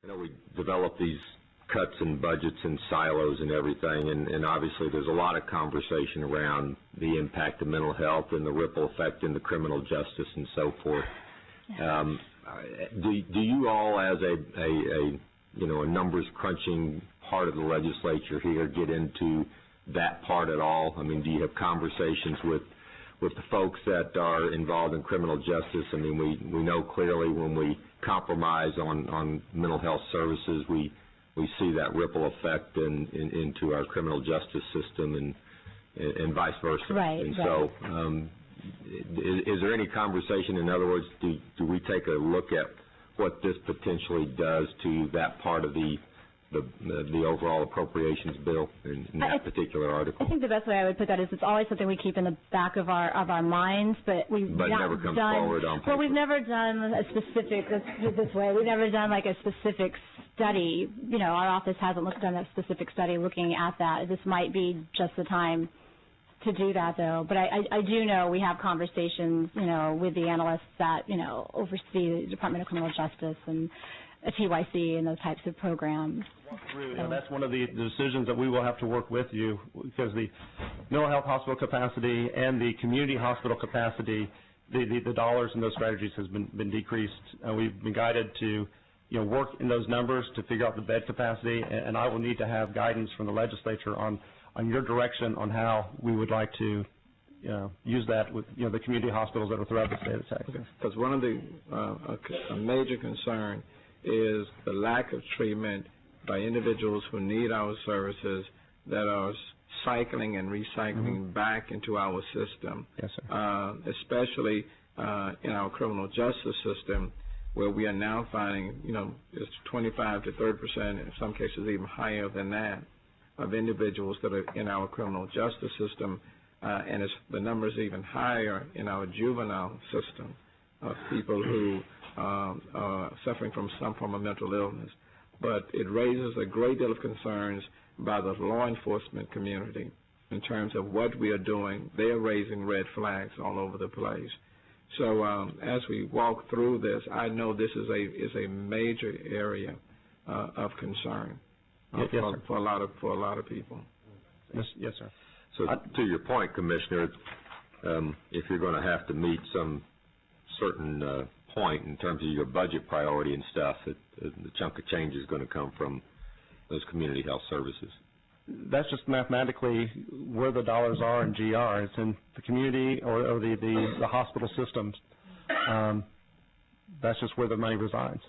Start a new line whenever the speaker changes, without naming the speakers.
I know we develop these cuts and budgets and silos and everything, and obviously there's a lot of conversation around the impact of mental health and the ripple effect in the criminal justice and so forth. Do you all, as a numbers crunching part of the legislature here, get into that part at all? I mean, do you have conversations with the folks that are involved in criminal justice? I mean, we know clearly when we compromise on mental health services, we see that ripple effect into our criminal justice system and vice versa.
Right.
And so, is there any conversation? In other words, do we take a look at what this potentially does to that part of the overall appropriations bill in that particular article?
I think the best way I would put that is it's always something we keep in the back of our minds, but
never comes forward on paper.
Well, we've never done a specific. Let's put it this way: we've never done like a specific study. You know, our office hasn't done a specific study looking at that. This might be just the time to do that, though. But I do know we have conversations, with the analysts that oversee the Department of Criminal Justice and a TYC and those types of programs.
That's one of the decisions that we will have to work with you, because the mental health hospital capacity and the community hospital capacity, the dollars in those strategies has been decreased. We've been guided to work in those numbers to figure out the bed capacity, and I will need to have guidance from the legislature on your direction on how we would like to use that with the community hospitals that are throughout the state of Texas.
Because one of the a major concern is the lack of treatment by individuals who need our services that are cycling and recycling back into our system.
Yes, sir.
Especially in our criminal justice system, where we are now finding, it's 25 to 30%, in some cases even higher than that, of individuals that are in our criminal justice system, and the numbers even higher in our juvenile system of people who are suffering from some form of mental illness. But it raises a great deal of concerns by the law enforcement community in terms of what we are doing. They're raising red flags all over the place. So as we walk through this, I know this is a major area of concern for a lot of people.
Yes, sir.
So to your point, Commissioner, if you're going to have to meet some certain point in terms of your budget priority and stuff, the chunk of change is going to come from those community health services.
That's just mathematically where the dollars are in GR. It's in the community or the hospital systems. That's just where the money resides.